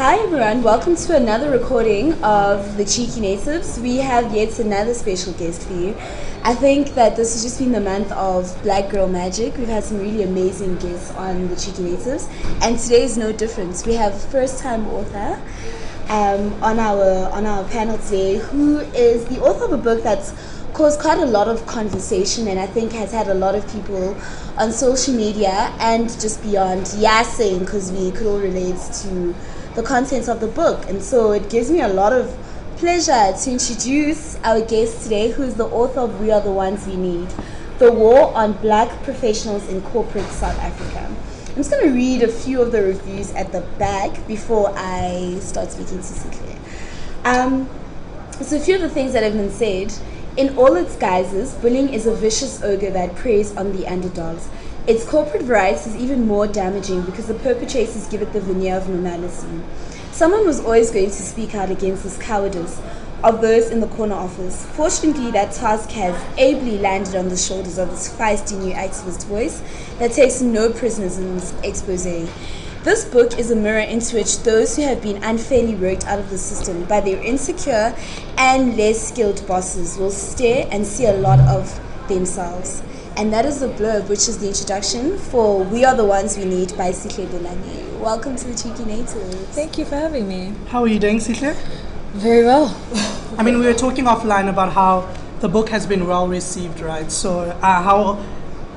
Hi everyone, welcome to another recording of The Cheeky Natives. We have yet another special guest for you. I think that this has just been the month of Black Girl Magic. We've had some really amazing guests on The Cheeky Natives, and today is no difference. We have a first-time author on our panel today, who is the author of a book that's caused quite a lot of conversation, and I think has had a lot of people on social media and just beyond saying, because we could all relate to the contents of the book. And so it gives me a lot of pleasure to introduce our guest today, who is the author of We Are the Ones We Need, The War on Black Professionals in Corporate South Africa. I'm just going to read a few of the reviews at the back before I start speaking to Sihle. So a few of the things that have been said. In all its guises, bullying is a vicious ogre that preys on the underdogs. Its corporate variety is even more damaging because the perpetrators give it the veneer of normalcy. Someone was always going to speak out against this cowardice of those in the corner office. Fortunately, that task has ably landed on the shoulders of this feisty new activist voice that takes no prisoners in this expose. This book is a mirror into which those who have been unfairly worked out of the system by their insecure and less skilled bosses will stare and see a lot of themselves. And that is the blurb, which is the introduction for We Are the Ones We Need by Sihle Bolani. Welcome to The Cheeky Natives. Thank you for having me. How are you doing, Sihle? Very well. I mean, we were talking offline about how the book has been well received, right? So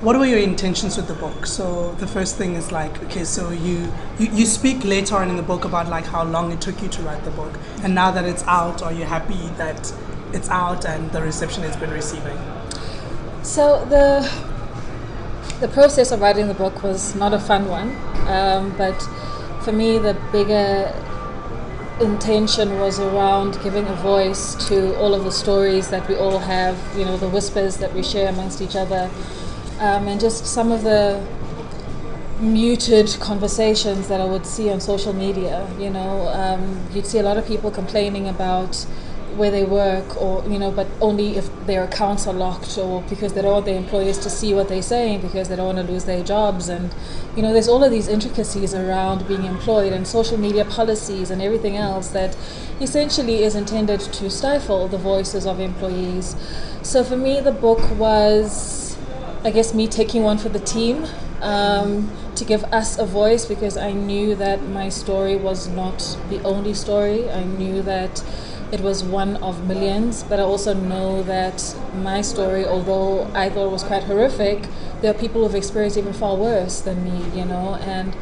what were your intentions with the book? So the first thing is like, okay, so you speak later on in the book about like how long it took you to write the book. And now that it's out, are you happy that it's out and the reception it's been receiving? So the process of writing the book was not a fun one, but for me the bigger intention was around giving a voice to all of the stories that we all have, you know, the whispers that we share amongst each other, and just some of the muted conversations that I would see on social media. You know, you'd see a lot of people complaining about where they work, or but only if their accounts are locked, or because they don't want their employers to see what they're saying because they don't want to lose their jobs. And there's all of these intricacies around being employed and social media policies and everything else that essentially is intended to stifle the voices of employees. So for me, the book was, I guess, me taking one for the team, to give us a voice, because I knew that my story was not the only story. I knew that it was one of millions, but I also know that my story, although I thought it was quite horrific, there are people who've experienced even far worse than me, and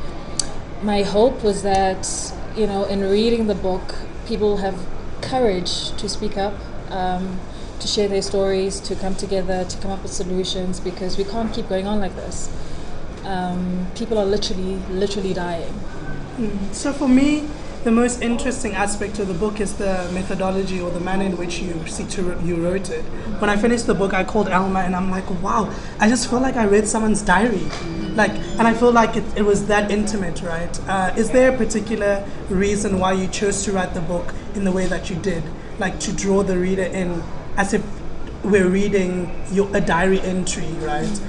my hope was that, in reading the book, people have courage to speak up, to share their stories, to come together, to come up with solutions, because we can't keep going on like this. People are literally dying. So for me, the most interesting aspect of the book is the methodology, or the manner in which you wrote it. When I finished the book, I called Elma and I'm like, wow, I just feel like I read someone's diary. And I feel like it was that intimate, right? Is there a particular reason why you chose to write the book in the way that you did? Like to draw the reader in as if we're reading a diary entry, right?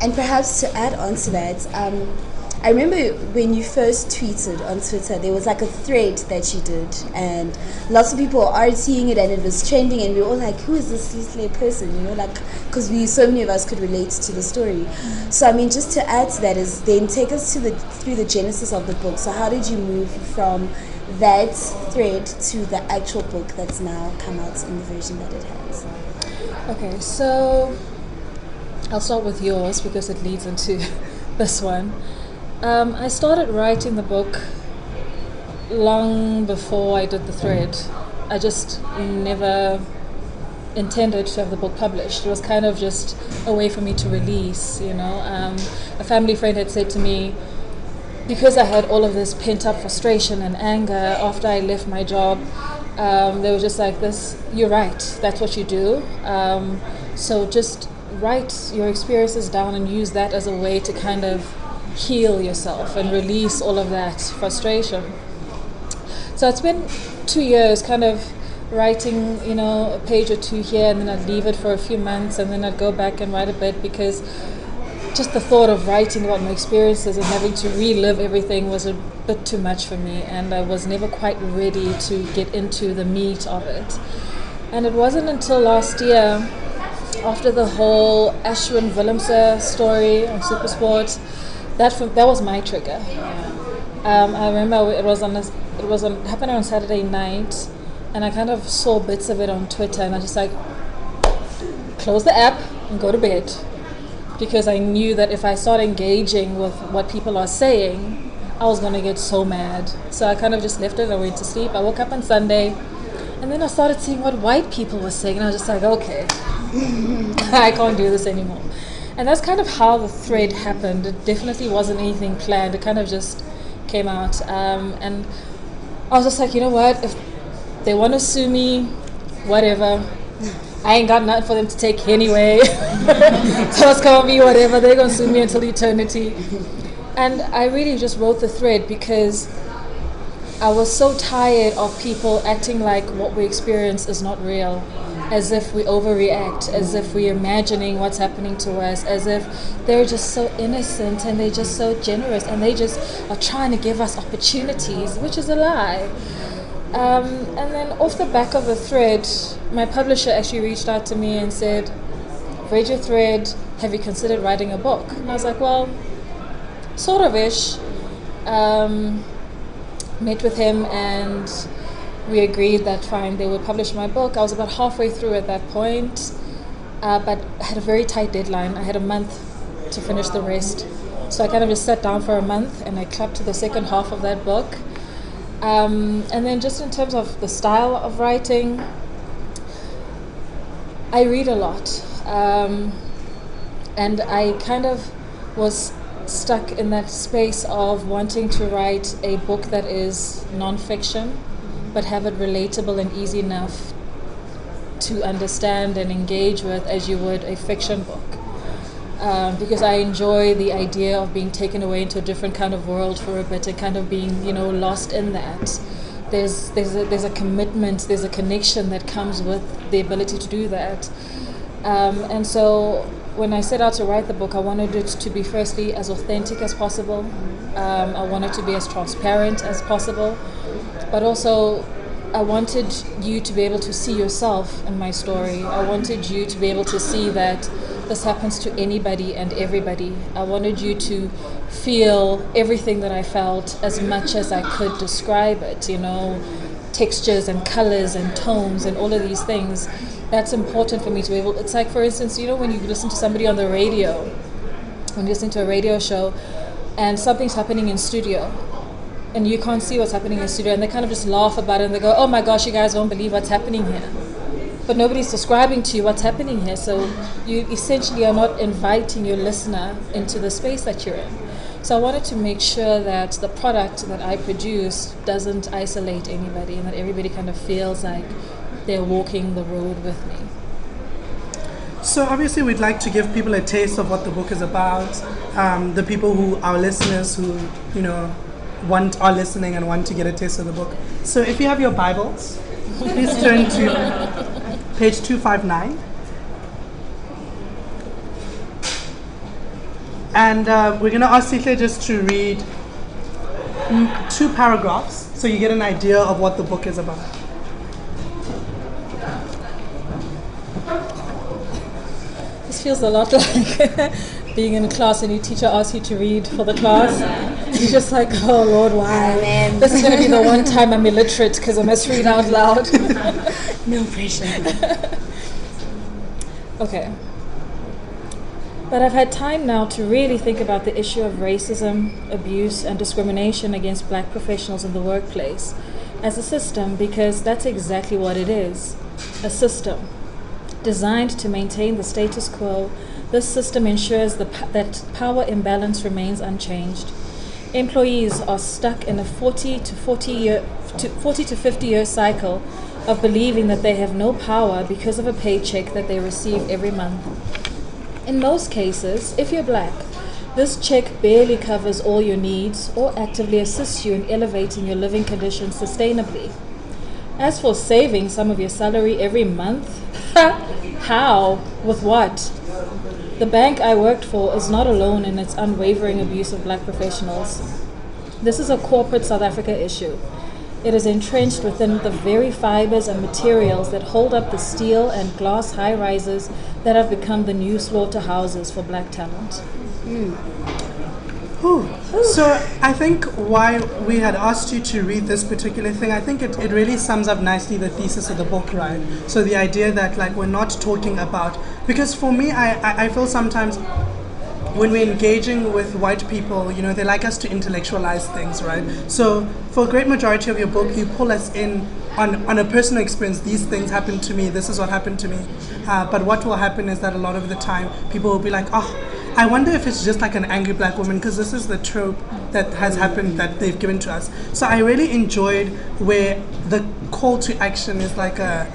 And perhaps to add on to that, I remember when you first tweeted on Twitter, there was like a thread that you did, and lots of people are seeing it, and it was trending, and we were all like, who is this Sihle person, because so many of us could relate to the story. So I mean, just to add to that is then take us through the genesis of the book. So how did you move from that thread to the actual book that's now come out in the version that it has? Okay, so I'll start with yours because it leads into this one. I started writing the book long before I did the thread. I just never intended to have the book published. It was kind of just a way for me to release, A family friend had said to me, because I had all of this pent-up frustration and anger after I left my job, they were just like, you're right, that's what you do. So just write your experiences down and use that as a way to kind of heal yourself and release all of that frustration. So it's been 2 years kind of writing, a page or two here, and then I'd leave it for a few months, and then I'd go back and write a bit, because just the thought of writing about my experiences and having to relive everything was a bit too much for me, and I was never quite ready to get into the meat of it. And it wasn't until last year, after the whole Ashwin Willemse story on Supersport, that was my trigger. I remember it happened on Saturday night, and I kind of saw bits of it on Twitter, and I just like close the app and go to bed, because I knew that if I start engaging with what people are saying, I was going to get so mad. So I kind of just left it. I went to sleep. I woke up on Sunday, and then I started seeing what white people were saying, and I was just like, okay, I can't do this anymore. And that's kind of how the thread happened. It definitely wasn't anything planned. It kind of just came out. And I was just like, you know what? If they want to sue me, whatever. I ain't got nothing for them to take anyway. So it's gonna be whatever. They're gonna sue me until eternity. And I really just wrote the thread because I was so tired of people acting like what we experience is not real, as if we overreact, as if we're imagining what's happening to us, as if they're just so innocent and they're just so generous and they just are trying to give us opportunities, which is a lie. And then off the back of the thread, my publisher actually reached out to me and said, read your thread, have you considered writing a book? And I was like, well, sort of ish. Met with him and we agreed that fine, they would publish my book. I was about halfway through at that point, but I had a very tight deadline. I had a month to finish the rest. So I kind of just sat down for a month and I clapped the second half of that book. And then just in terms of the style of writing, I read a lot. And I kind of was stuck in that space of wanting to write a book that is non-fiction, but have it relatable and easy enough to understand and engage with as you would a fiction book. Because I enjoy the idea of being taken away into a different kind of world for a bit and kind of being, lost in that. There's a commitment, there's a connection that comes with the ability to do that. And so when I set out to write the book, I wanted it to be firstly as authentic as possible. I wanted to be as transparent as possible. But also, I wanted you to be able to see yourself in my story. I wanted you to be able to see that this happens to anybody and everybody. I wanted you to feel everything that I felt as much as I could describe it, textures and colors and tones and all of these things. That's important for me to be able. It's like, for instance, when you listen to somebody on the radio, when you listen to a radio show and something's happening in studio and you can't see what's happening in studio and they kind of just laugh about it and they go, oh my gosh, you guys won't believe what's happening here. But nobody's describing to you what's happening here. So you essentially are not inviting your listener into the space that you're in. So I wanted to make sure that the product that I produce doesn't isolate anybody and that everybody kind of feels like they're walking the road with me. So obviously we'd like to give people a taste of what the book is about. The people who our listeners who are listening and want to get a taste of the book. So if you have your Bibles, please turn to page 259. And we're going to ask Sihle just to read 2 paragraphs so you get an idea of what the book is about. This feels a lot like being in a class and your teacher asks you to read for the class. You're just like, oh Lord, why? Amen. This is going to be the one time I'm illiterate because I must read out loud. No pressure. Okay. But I've had time now to really think about the issue of racism, abuse, and discrimination against black professionals in the workplace as a system, because that's exactly what it is, a system. Designed to maintain the status quo, this system ensures that power imbalance remains unchanged. Employees are stuck in a 40 to 50 year cycle of believing that they have no power because of a paycheck that they receive every month. In most cases, if you're black, this check barely covers all your needs or actively assists you in elevating your living conditions sustainably. As for saving some of your salary every month, how? With what? The bank I worked for is not alone in its unwavering abuse of black professionals. This is a corporate South Africa issue. It is entrenched within the very fibers and materials that hold up the steel and glass high-rises that have become the new slaughterhouses for black talent. So I think why we had asked you to read this particular thing, I think it really sums up nicely the thesis of the book, right? So the idea that like we're not talking about, because for me, I feel sometimes when we're engaging with white people, you know, they like us to intellectualize things, right? So for a great majority of your book, you pull us in on a personal experience. These things happened to me, this is what happened to me. But what will happen is that a lot of the time, people will be like, oh, I wonder if it's just like an angry black woman, because this is the trope that has happened that they've given to us. So I really enjoyed where the call to action is like a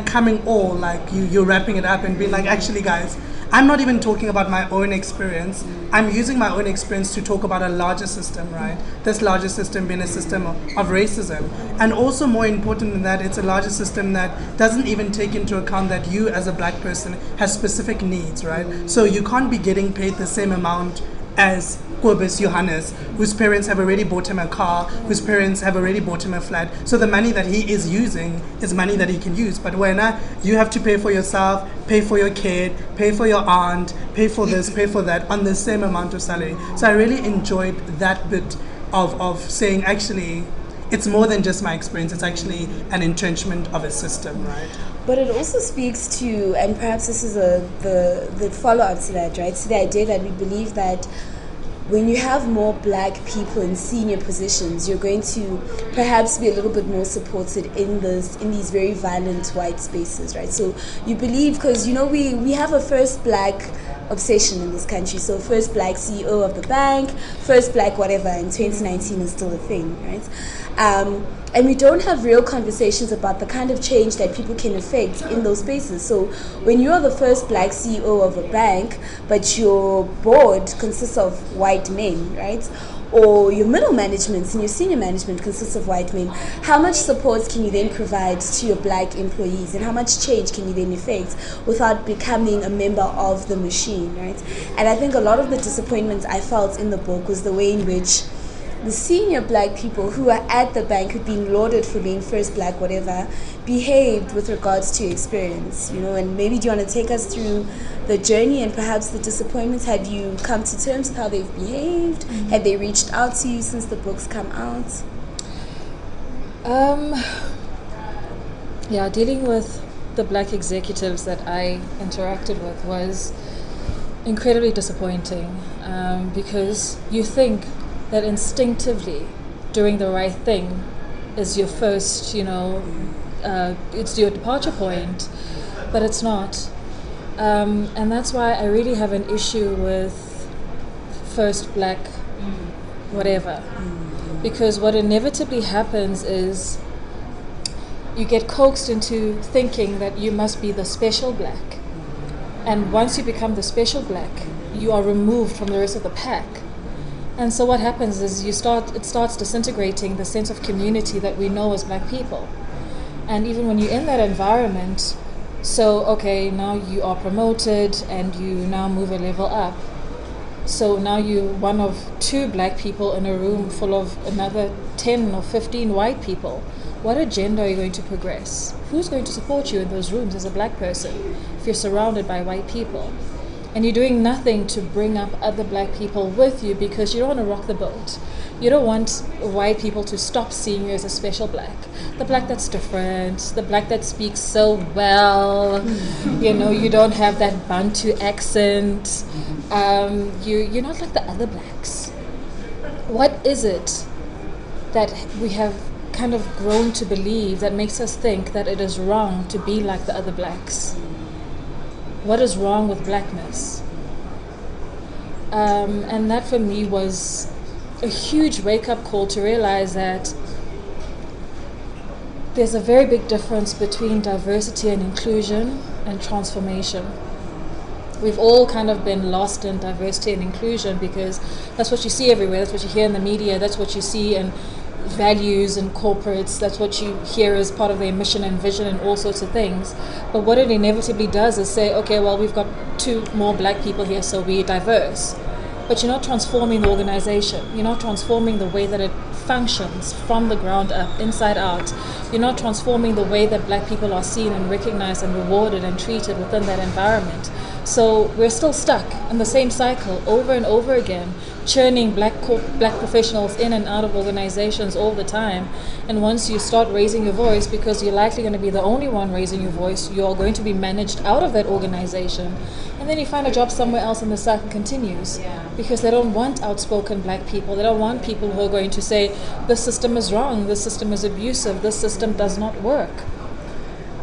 coming all, like you're wrapping it up and being like, actually guys, I'm not even talking about my own experience. I'm using my own experience to talk about a larger system, right? This larger system being a system of racism. And also more important than that, it's a larger system that doesn't even take into account that you as a black person has specific needs, right? So you can't be getting paid the same amount as Kobus Johannes, whose parents have already bought him a car, whose parents have already bought him a flat. So the money that he is using is money that he can use. But when you have to pay for yourself, pay for your kid, pay for your aunt, pay for this, pay for that, on the same amount of salary. So I really enjoyed that bit of saying, actually, it's more than just my experience, it's actually an entrenchment of a system, right? But it also speaks to, and perhaps this is the follow-up to that, right? To the idea that we believe that when you have more black people in senior positions, you're going to perhaps be a little bit more supported in these very violent white spaces, right? So you believe, because you know we have a first black obsession in this country. So first black CEO of the bank, first black whatever in 2019 is still a thing, right? And we don't have real conversations about the kind of change that people can affect in those spaces. So when you're the first black CEO of a bank, but your board consists of white men, right? Or your middle management and your senior management consists of white men, how much support can you then provide to your black employees, and how much change can you then effect without becoming a member of the machine, right? And I think a lot of the disappointment I felt in the book was the way in which the senior black people who are at the bank, who've been lauded for being first black whatever, behaved with regards to experience, you know. And maybe do you want to take us through the journey and perhaps the disappointments? Have you come to terms with how they've behaved? Mm-hmm. Have they reached out to you since the book's come out? Dealing with the black executives that I interacted with was incredibly disappointing, because you think that instinctively doing the right thing is your first, it's your departure point, but it's not. And that's why I really have an issue with first black whatever. Because what inevitably happens is you get coaxed into thinking that you must be the special black. And once you become the special black, you are removed from the rest of the pack. And so what happens is it starts disintegrating the sense of community that we know as black people. And even when you're in that environment, so okay, now you are promoted and you now move a level up. So now you're one of 2 black people in a room full of another 10 or 15 white people. What agenda are you going to progress? Who's going to support you in those rooms as a black person if you're surrounded by white people? And you're doing nothing to bring up other black people with you because you don't want to rock the boat. You don't want white people to stop seeing you as a special black. The black that's different, the black that speaks so well, you don't have that Bantu accent, you're not like the other blacks. What is it that we have kind of grown to believe that makes us think that it is wrong to be like the other blacks? What is wrong with blackness? And that for me was a huge wake-up call to realize that there's a very big difference between diversity and inclusion and transformation. We've all kind of been lost in diversity and inclusion because that's what you see everywhere, that's what you hear in the media, that's what you see in values in corporates. That's what you hear as part of their mission and vision and all sorts of things. But what it inevitably does is say, okay, well, we've got 2 more black people here, so we're diverse. But you're not transforming the organization. You're not transforming the way that it functions from the ground up, inside out. You're not transforming the way that black people are seen and recognized and rewarded and treated within that environment. So we're still stuck in the same cycle over and over again, churning black professionals in and out of organizations all the time. And once you start raising your voice, because you're likely going to be the only one raising your voice, you're going to be managed out of that organization. And then you find a job somewhere else and the cycle continues. Because they don't want outspoken black people. They don't want people who are going to say, this system is wrong, this system is abusive, this system does not work.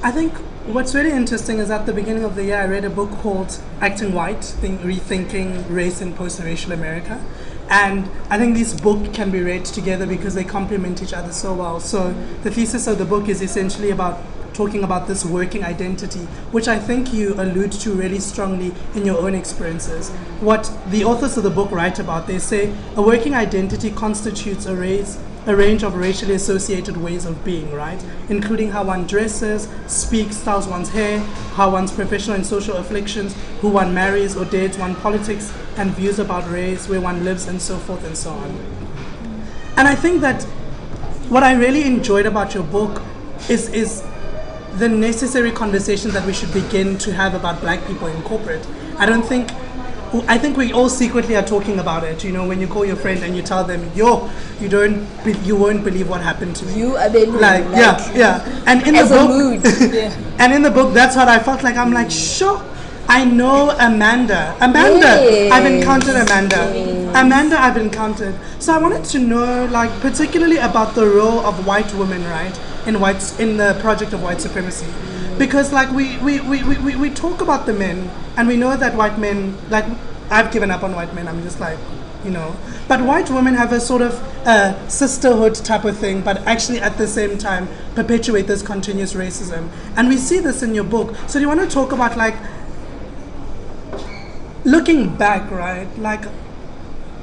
I think what's really interesting is at the beginning of the year I read a book called Acting White, Rethinking Race in Post-Racial America. And I think this book can be read together because they complement each other so well. So the thesis of the book is essentially about talking about this working identity, which I think you allude to really strongly in your own experiences. What the authors of the book write about, they say a working identity constitutes a range of racially associated ways of being, right? Including how one dresses, speaks, styles one's hair, how one's professional and social afflictions, who one marries or dates, one's politics and views about race, where one lives, and so forth and so on. And I think that what I really enjoyed about your book is the necessary conversation that we should begin to have about black people in corporate. I think we all secretly are talking about it. You know, when you call your friend and you tell them, you won't believe what happened to me. You are being yeah. And in as the a book, mood. and in the book, that's what I felt like. I'm like, sure, I know Amanda. Yes. I've encountered Amanda. Yes. Amanda, I've encountered. So I wanted to know, like, particularly about the role of white women, right, in the project of white supremacy. Because like we talk about the men, and we know that white men, like, I've given up on white men, I'm just like, you know, but white women have a sort of sisterhood type of thing, but actually at the same time perpetuate this continuous racism. And we see this in your book. So do you want to talk about, like, looking back, right, like,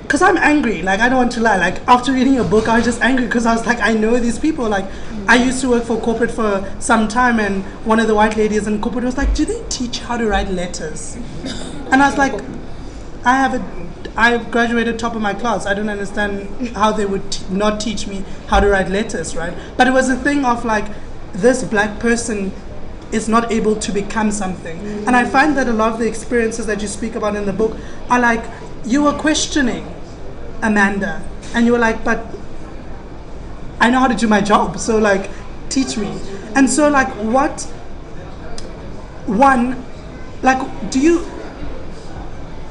because I'm angry, like, I don't want to lie, like, after reading your book I was just angry because I was like, I know these people. Like, I used to work for corporate for some time, and one of the white ladies in corporate was like, do they teach how to write letters? And I was like, I graduated top of my class, I don't understand how they would not teach me how to write letters, right? But it was a thing of like, this black person is not able to become something. And I find that a lot of the experiences that you speak about in the book are like, you were questioning Amanda, and you were like, but I know how to do my job, so like, teach me. And so like,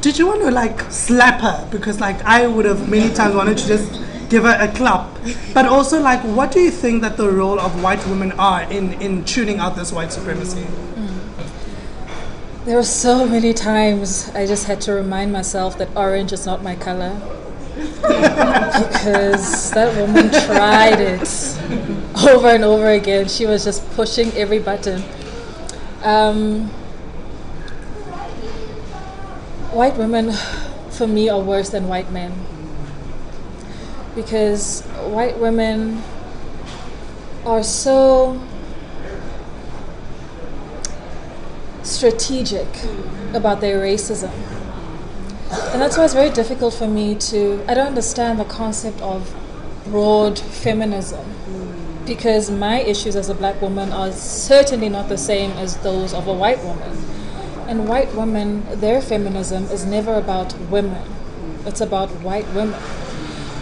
did you want to like slap her? Because like, I would have many times wanted to just give her a clap. But also like, what do you think that the role of white women are in tuning out this white supremacy? There were so many times I just had to remind myself that orange is not my color. Because that woman tried it over and over again. She was just pushing every button. White women, for me, are worse than white men. Because white women are so strategic about their racism. And that's why it's very difficult for me I don't understand the concept of broad feminism. Because my issues as a black woman are certainly not the same as those of a white woman. And white women, their feminism is never about women. It's about white women.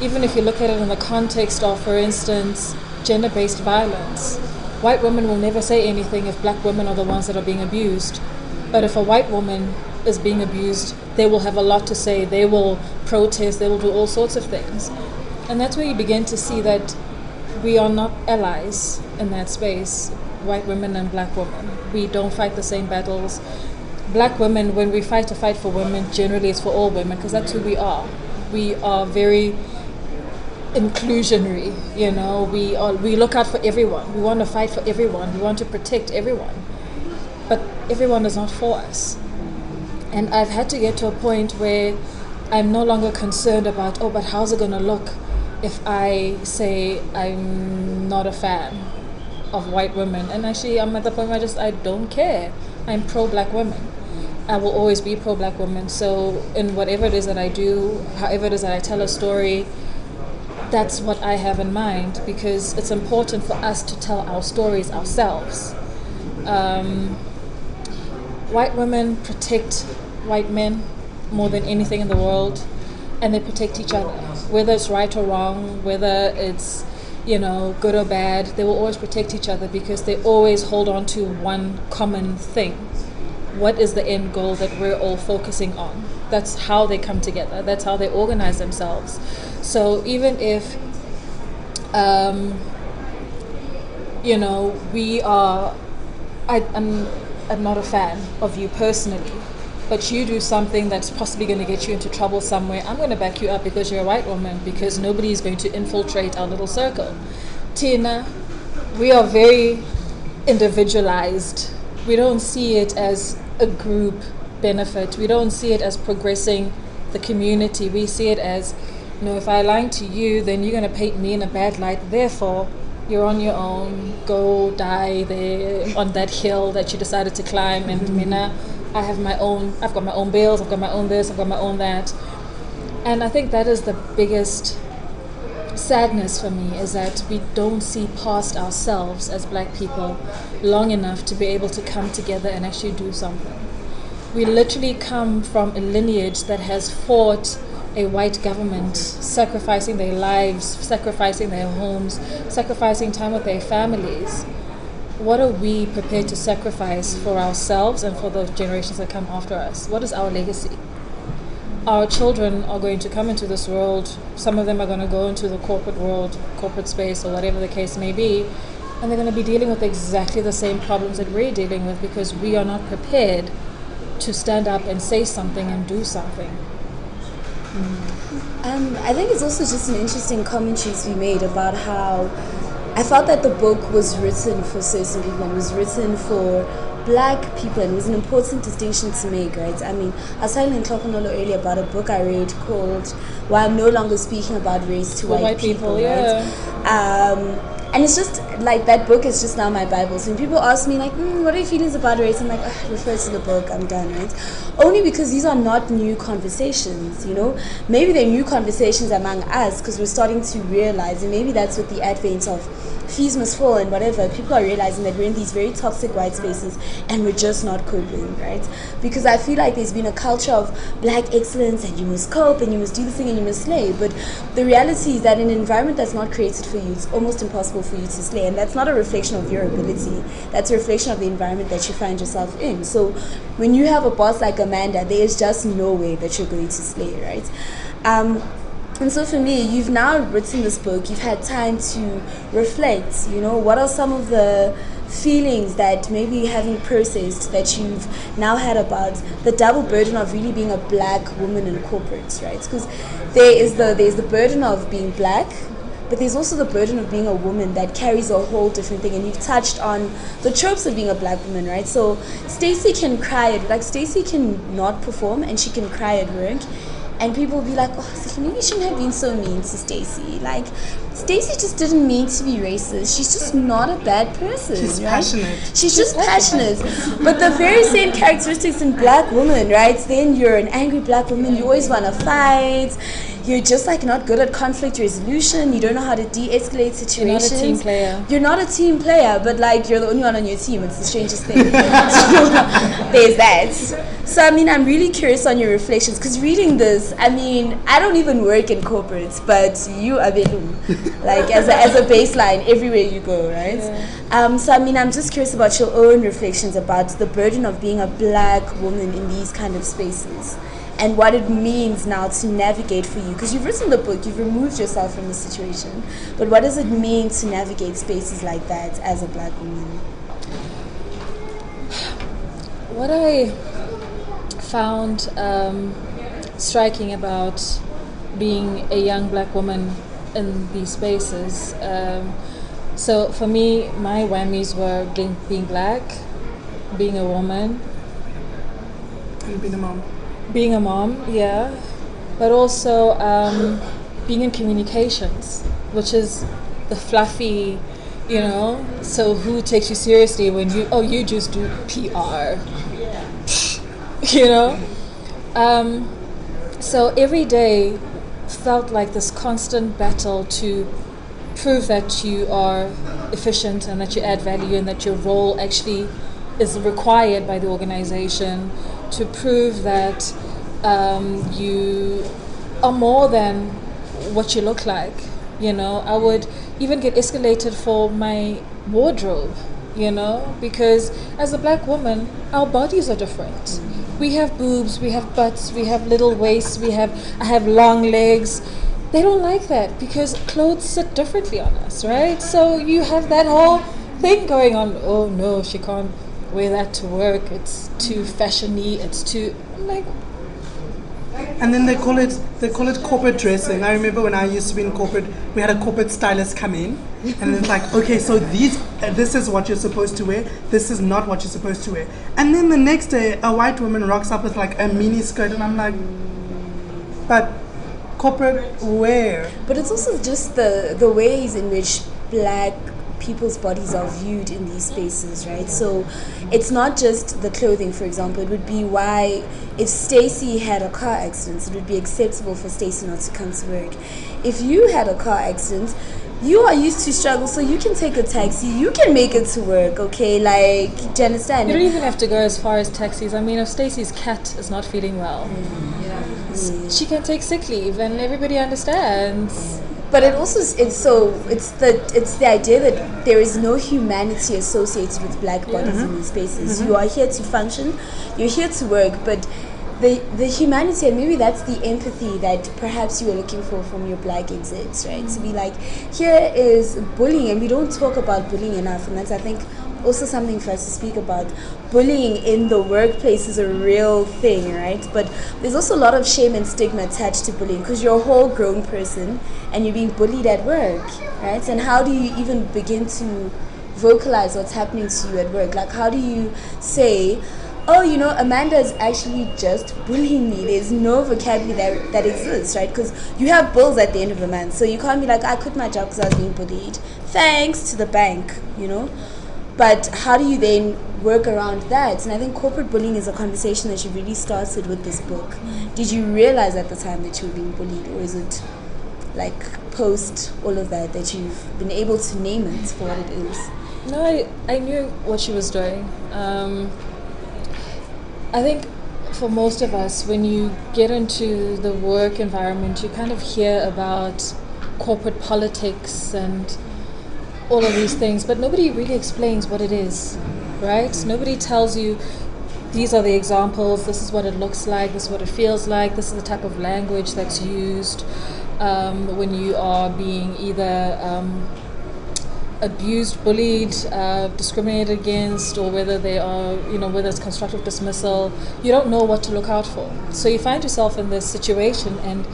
Even if you look at it in the context of, for instance, gender-based violence, white women will never say anything if black women are the ones that are being abused. But if a white woman is being abused, they will have a lot to say. They will protest, they will do all sorts of things. And that's where you begin to see that we are not allies in that space, white women and black women. We don't fight the same battles. Black women, when we fight a fight for women, generally it's for all women, because that's who we are. We are very inclusionary, you know. We look out for everyone. We want to fight for everyone. We want to protect everyone. But everyone is not for us. And I've had to get to a point where I'm no longer concerned about, but how's it going to look? if I say I'm not a fan of white women, and actually I'm at the point where I don't care. I'm pro-black women. I will always be pro-black women. So in whatever it is that I do, however it is that I tell a story, that's what I have in mind, because it's important for us to tell our stories ourselves. White women protect white men more than anything in the world, and they protect each other. Whether it's right or wrong, whether it's, good or bad, they will always protect each other because they always hold on to one common thing. What is the end goal that we're all focusing on? That's how they come together. That's how they organize themselves. So even if, we are, I'm not a fan of you personally, but you do something that's possibly going to get you into trouble somewhere, I'm going to back you up because you're a white woman, because nobody is going to infiltrate our little circle. Tina, we are very individualized. We don't see it as a group benefit. We don't see it as progressing the community. We see it as, if I lie to you, then you're going to paint me in a bad light. Therefore, you're on your own. Go die there on that hill that you decided to climb. And Mina, I've got my own bills, I've got my own this, I've got my own that. And I think that is the biggest sadness for me, is that we don't see past ourselves as black people long enough to be able to come together and actually do something. We literally come from a lineage that has fought a white government, sacrificing their lives, sacrificing their homes, sacrificing time with their families. What are we prepared to sacrifice for ourselves and for the generations that come after us? What is our legacy? Our children are going to come into this world. Some of them are going to go into the corporate world, corporate space, or whatever the case may be, and they're going to be dealing with exactly the same problems that we're dealing with, because we are not prepared to stand up and say something and do something. I think it's also just an interesting commentary to be made about how I felt that the book was written for certain people, and was written for black people, and it was an important distinction to make, right? I mean, I was telling Ntokonolo earlier about a book I read called Why I'm No Longer Speaking About Race to White People, yeah. Right? And it's just like, that book is just now my Bible. So when people ask me like, what are your feelings about race? I'm like, refer to the book, I'm done, right? Only because these are not new conversations, Maybe they're new conversations among us because we're starting to realize, and maybe that's with the advent of fees must fall and whatever, people are realizing that we're in these very toxic white spaces and we're just not coping, right? Because I feel like there's been a culture of black excellence, and you must cope and you must do this thing and you must slay. But the reality is that in an environment that's not created for you, it's almost impossible for you to slay. And that's not a reflection of your ability. That's a reflection of the environment that you find yourself in. So when you have a boss like Amanda, there is just no way that you're going to slay, right? And so for me, you've now written this book, you've had time to reflect, what are some of the feelings that maybe you haven't processed that you've now had about the double burden of really being a black woman in corporate, right? Because there's the burden of being black, but there's also the burden of being a woman that carries a whole different thing. And you've touched on the tropes of being a black woman, right? So Stacey can cry Stacey can not perform and she can cry at work. And people will be like, maybe you shouldn't have been so mean to Stacey. Like, Stacey just didn't mean to be racist. She's just not a bad person. She's right? passionate. She's just passionate. But the very same characteristics in black women, right? Then you're an angry black woman. You always want to fight. You're just not good at conflict resolution. You don't know how to de-escalate situations. You're not a team player. You're not a team player, but you're the only one on your team. It's the strangest thing. There's that. So I'm really curious on your reflections, because reading this, I don't even work in corporates, but you are as a baseline everywhere you go, right? Yeah. So I'm just curious about your own reflections about the burden of being a black woman in these kind of spaces, and what it means now to navigate for you. Because you've written the book, you've removed yourself from the situation, but what does it mean to navigate spaces like that as a black woman? What I found striking about being a young black woman in these spaces, so for me, my whammies were being black, being a woman, and being a mom. Being a mom, yeah, but also being in communications, which is the fluffy, so who takes you seriously when you just do PR, so every day felt like this constant battle to prove that you are efficient and that you add value and that your role actually is required by the organization, to prove that you are more than what you look like. I would even get escalated for my wardrobe, because as a black woman, our bodies are different. We have boobs, we have butts, we have little waists, I have long legs. They don't like that because clothes sit differently on us, right? So you have that whole thing going on. Oh no, she can't wear that to work. It's too fashiony. I'm like. And then they call it corporate dressing. I remember when I used to be in corporate, we had a corporate stylist come in, and it's like, okay, so this is what you're supposed to wear. This is not what you're supposed to wear. And then the next day, a white woman rocks up with like a mini skirt, and I'm like, but corporate wear. But it's also just the ways in which black people's bodies are viewed in these spaces, right? So it's not just the clothing, for example. It would be why if Stacey had a car accident, it would be acceptable for Stacey not to come to work. If you had a car accident, you are used to struggle, so you can take a taxi, you can make it to work, okay? Like, do you understand? You don't even have to go as far as taxis. I mean, if Stacey's cat is not feeling well, she can take sick leave, and everybody understands. But it also it's the idea that there is no humanity associated with black bodies in these spaces. You are here to function, you're here to work, but the humanity, and maybe that's the empathy that perhaps you were looking for from your black exits, right? To be like, here is bullying, and we don't talk about bullying enough, and that's, I think, also something for us to speak about. Bullying in the workplace is a real thing, right? But there's also a lot of shame and stigma attached to bullying because you're a whole grown person and you're being bullied at work, right? And how do you even begin to vocalize what's happening to you at work? Like, how do you say, oh, Amanda is actually just bullying me? There's no vocabulary that exists, right? Because you have bills at the end of the month, so you can't be like, I quit my job because I was being bullied. Thanks to the bank, But how do you then work around that? And I think corporate bullying is a conversation that you really started with this book. Did you realize at the time that you were being bullied, or is it like post all of that you've been able to name it for what it is? No, I knew what she was doing. I think for most of us, when you get into the work environment, you kind of hear about corporate politics and all of these things, but nobody really explains what it is, right? Nobody tells you, these are the examples, this is what it looks like, this is what it feels like, this is the type of language that's used when you are being either abused, bullied, discriminated against, or whether they are, whether it's constructive dismissal. You don't know what to look out for. So you find yourself in this situation, and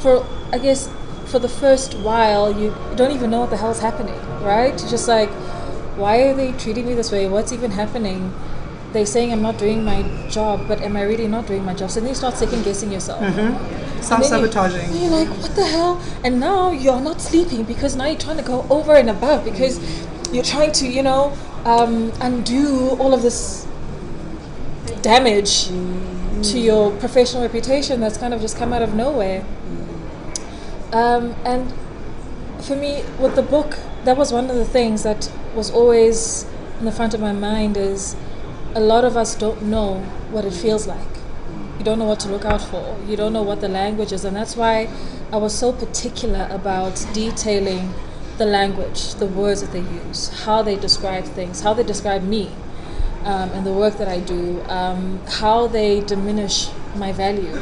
for the first while, you don't even know what the hell is happening, right? You're just like, why are they treating me this way? What's even happening? They're saying I'm not doing my job, but am I really not doing my job? So then you start second guessing yourself. Self-sabotaging. You're like, what the hell? And now you're not sleeping because now you're trying to go over and above because you're trying to, undo all of this damage to your professional reputation that's kind of just come out of nowhere. And for me, with the book, that was one of the things that was always in the front of my mind is a lot of us don't know what it feels like. You don't know what to look out for. You don't know what the language is. And that's why I was so particular about detailing the language, the words that they use, how they describe things, how they describe me and the work that I do, how they diminish my value.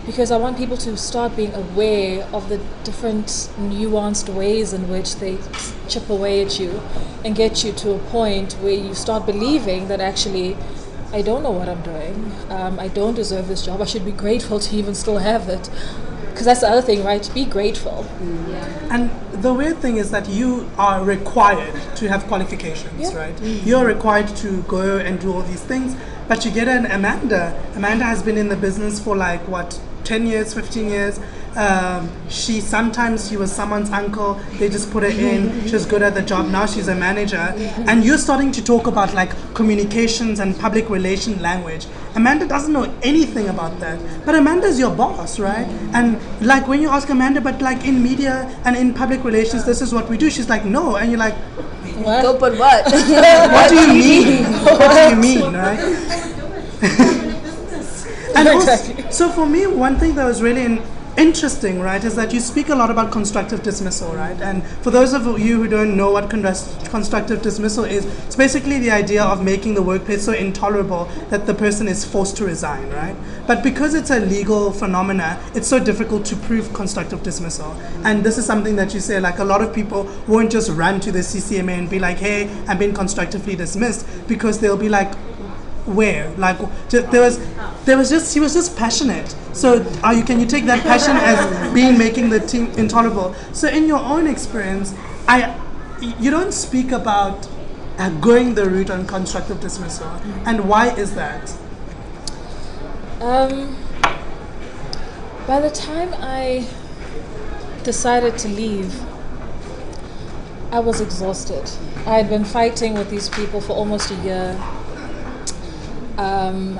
Because I want people to start being aware of the different nuanced ways in which they chip away at you and get you to a point where you start believing that actually, I don't know what I'm doing. I don't deserve this job. I should be grateful to even still have it. Because that's the other thing, right? Be grateful. And the weird thing is that you are required to have qualifications, right? You're required to go and do all these things. But you get an Amanda. Amanda has been in the business for 10 years, 15 years. she was someone's uncle, they just put her in, she was good at the job, now she's a manager. And you're starting to talk about like communications and public relation language. Amanda doesn't know anything about that, but Amanda's your boss, right? And like when you ask Amanda, but like in media and in public relations, this is what we do, she's like, no. And you're like, What? Go, but what? what do you mean? What do you mean, right? And also, so for me, one thing that was really interesting, right, is that you speak a lot about constructive dismissal, right? And for those of you who don't know what constructive dismissal is, it's basically the idea of making the workplace so intolerable that the person is forced to resign, right? But because it's a legal phenomena, it's so difficult to prove constructive dismissal. And this is something that you say, like a lot of people won't just run to the CCMA and be like, hey, I'm being constructively dismissed, because they'll be like, where? Like there was just, she was just passionate. So can you take that passion as making the team intolerable? So in your own experience, you don't speak about going the route on constructive dismissal, and why is that? By the time I decided to leave, I was exhausted. I had been fighting with these people for almost a year.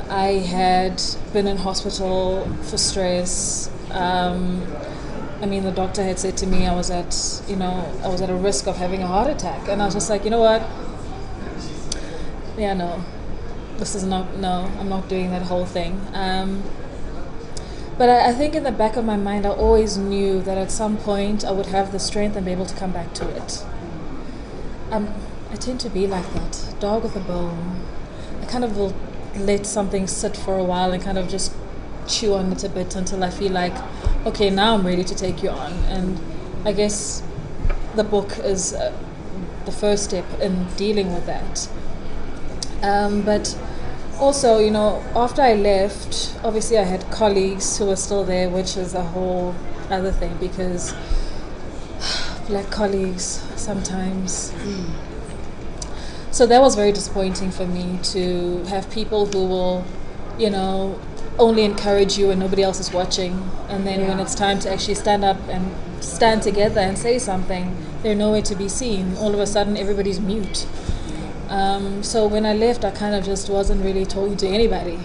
I had been in hospital for stress. I mean, the doctor had said to me I was at a risk of having a heart attack, and I was just like, you know what? Yeah, no, I'm not doing that whole thing. But I think in the back of my mind, I always knew that at some point I would have the strength and be able to come back to it. I tend to be like that, dog with a bone. I kind of will let something sit for a while and kind of just chew on it a bit until I feel like, okay, now I'm ready to take you on. And I guess the book is the first step in dealing with that. But also, after I left, obviously I had colleagues who were still there, which is a whole other thing, because black colleagues sometimes. So that was very disappointing for me, to have people who will, only encourage you when nobody else is watching. And then when it's time to actually stand up and stand together and say something, they're nowhere to be seen. All of a sudden, everybody's mute. So when I left, I kind of just wasn't really talking to anybody.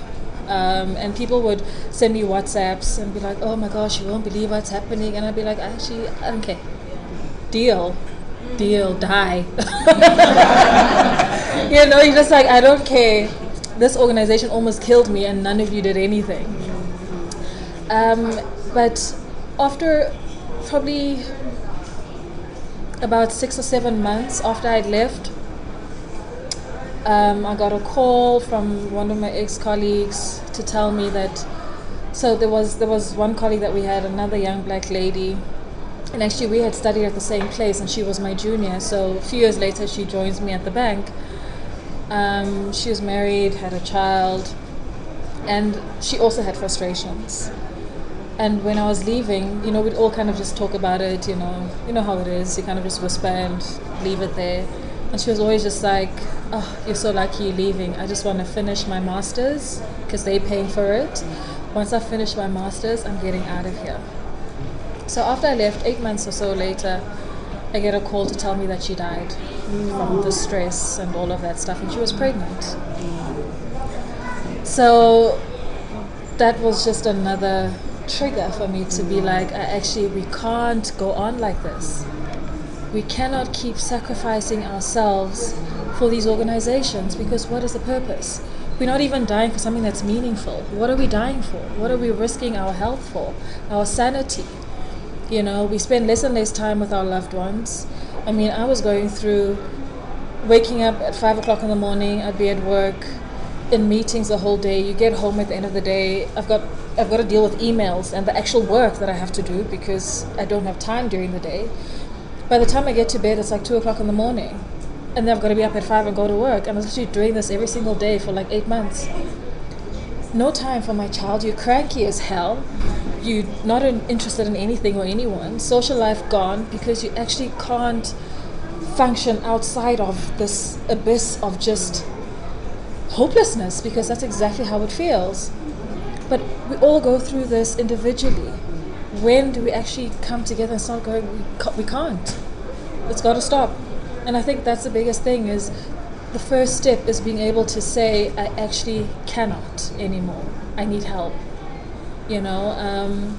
And people would send me WhatsApps and be like, oh my gosh, you won't believe what's happening. And I'd be like, actually, I don't care. Deal, die. You're just like, I don't care. This organization almost killed me and none of you did anything. But after probably about 6 or 7 months after I'd left, I got a call from one of my ex-colleagues to tell me that, so there was one colleague that we had, another young black lady, and actually we had studied at the same place and she was my junior. So a few years later she joins me at the bank. She was married, had a child, and she also had frustrations. And when I was leaving, we'd all kind of just talk about it, you know how it is, you kind of just whisper and leave it there. And she was always just like, oh, you're so lucky you're leaving. I just want to finish my master's because they're paying for it. Once I finish my master's, I'm getting out of here. So after I left, 8 months or so later, I get a call to tell me that she died from the stress and all of that stuff, and she was pregnant. So that was just another trigger for me to be like, we can't go on like this. We cannot keep sacrificing ourselves for these organizations, because what is the purpose? We're not even dying for something that's meaningful. What are we dying for? What are we risking our health for? Our sanity? We spend less and less time with our loved ones. I mean, I was going through waking up at 5 o'clock in the morning. I'd be at work, in meetings the whole day. You get home at the end of the day. I've got to deal with emails and the actual work that I have to do because I don't have time during the day. By the time I get to bed, it's like 2 o'clock in the morning. And then I've got to be up at 5 and go to work. And I was actually doing this every single day for like 8 months. No time for my child. You're cranky as hell. You're not interested in anything or anyone. Social life gone, because you actually can't function outside of this abyss of just hopelessness, because that's exactly how it feels. But we all go through this individually. when do we actually come together and start going, we can't. It's got to stop. And I think that's the biggest thing, is the first step is being able to say, I actually cannot anymore. I need help. You know,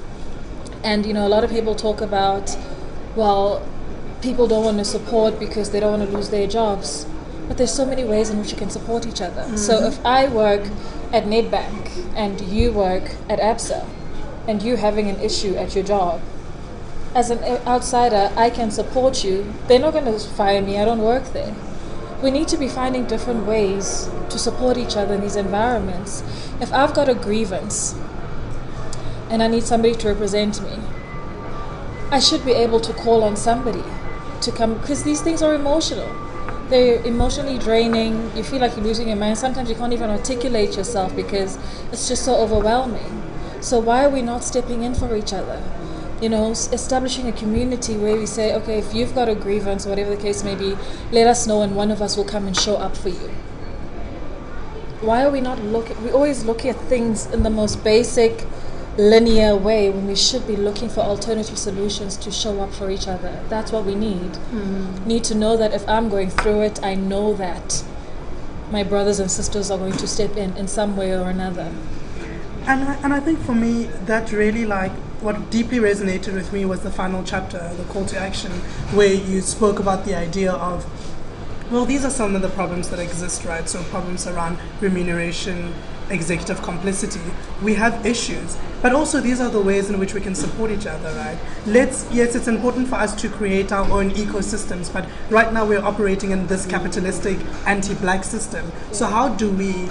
and you know, a lot of people talk about, well, people don't want to support because they don't want to lose their jobs. But there's so many ways in which you can support each other. Mm-hmm. So if I work at Nedbank and you work at ABSA, and you having an issue at your job, as an outsider, I can support you. They're not going to fire me. I don't work there. We need to be finding different ways to support each other in these environments. If I've got a grievance and I need somebody to represent me, I should be able to call on somebody to come, because these things are emotional. They're emotionally draining. You feel like you're losing your mind. Sometimes you can't even articulate yourself because it's just so overwhelming. So why are we not stepping in for each other? You know, establishing a community where we say, okay, if you've got a grievance, whatever the case may be, let us know and one of us will come and show up for you. Why are we not we always look at things in the most basic, linear way when we should be looking for alternative solutions to show up for each other? That's what we need. Mm-hmm. Need to know that if I'm going through it, I know that my brothers and sisters are going to step in some way or another. And I think for me, that really, like, what deeply resonated with me was the final chapter, the call to action, where you spoke about the idea of, well, these are some of the problems that exist, right? So problems around remuneration, executive complicity. We have issues, but also these are the ways in which we can support each other, right? Yes, it's important for us to create our own ecosystems, but right now we're operating in this capitalistic anti-black system. So how do we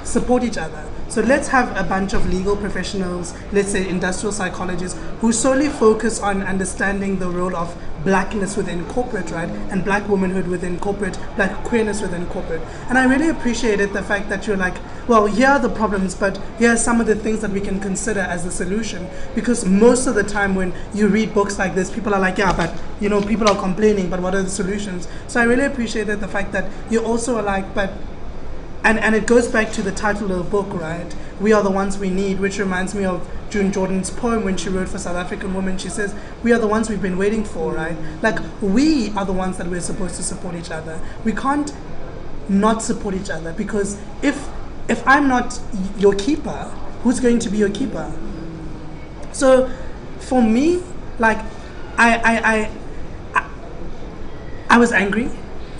support each other? So let's have a bunch of legal professionals, let's say industrial psychologists, who solely focus on understanding the role of blackness within corporate, right? And black womanhood within corporate, black queerness within corporate. And I really appreciated the fact that you're like, well, here are the problems, but here are some of the things that we can consider as the solution. Because most of the time when you read books like this, people are like, yeah, but, you know, people are complaining, but what are the solutions? So I really appreciated the fact that you also are like, but, and it goes back to the title of the book, right? We are the ones we need, which reminds me of June Jordan's poem when she wrote for South African Women. She says, we are the ones we've been waiting for, right? Like, we are the ones that we're supposed to support each other. We can't not support each other, because if I'm not your keeper, who's going to be your keeper? So for me, like, I was angry.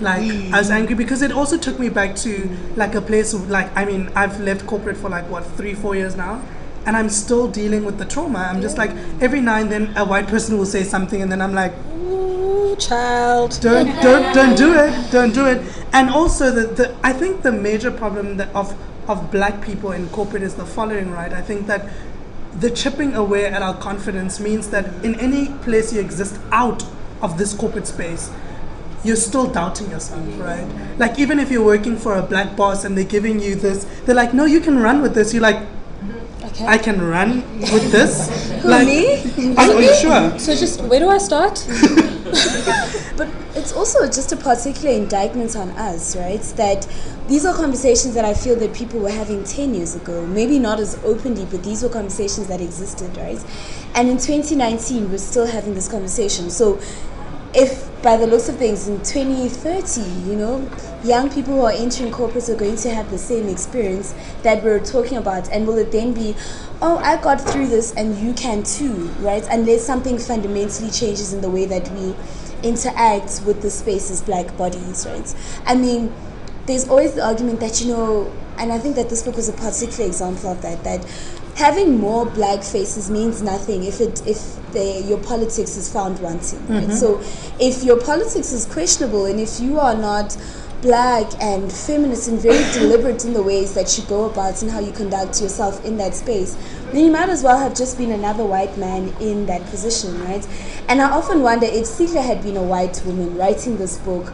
Like, I was angry because it also took me back to, like, a place of, like, I mean, I've left corporate for, like, what, 3-4 years now, and I'm still dealing with the trauma. I'm just like, every now and then a white person will say something, and then I'm like, ooh, child, don't do it. And also, I think the major problem of black people in corporate is the following, right? I think that the chipping away at our confidence means that in any place you exist out of this corporate space, you're still doubting yourself, right? Like, even if you're working for a black boss and they're giving you this, they're like, no, you can run with this. You're like, okay, I can run with this? Who, like, me? Are you sure? So just, where do I start? But it's also just a particular indictment on us, right? That these are conversations that I feel that people were having 10 years ago. Maybe not as openly, but these were conversations that existed, right? And in 2019, we're still having this conversation. So if by the looks of things in 2030, you know, young people who are entering corporates are going to have the same experience that we're talking about, and will it then be, oh, I got through this and you can too, right? Unless something fundamentally changes in the way that we interact with the space as black bodies, right? I mean, there's always the argument that, you know, and I think that this book was a particular example of that having more black faces means nothing if your politics is found wanting, right? So if your politics is questionable, and if you are not black and feminist and very deliberate in the ways that you go about and how you conduct yourself in that space, then you might as well have just been another white man in that position, right? And I often wonder, if Sihle had been a white woman writing this book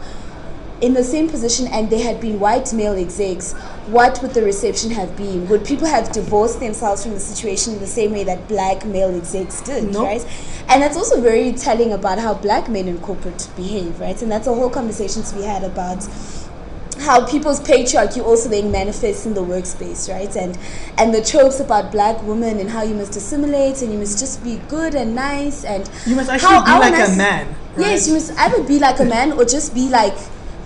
in the same position and there had been white male execs, what would the reception have been? Would people have divorced themselves from the situation in the same way that black male execs did, right? And that's also very telling about how black men in corporate behave, right? And that's a whole conversation to be had about how people's patriarchy also then manifests in the workspace, right? And the tropes about black women and how you must assimilate and you must just be good and nice and you must actually be like a man. Right? Yes, you must either be like a man or just be like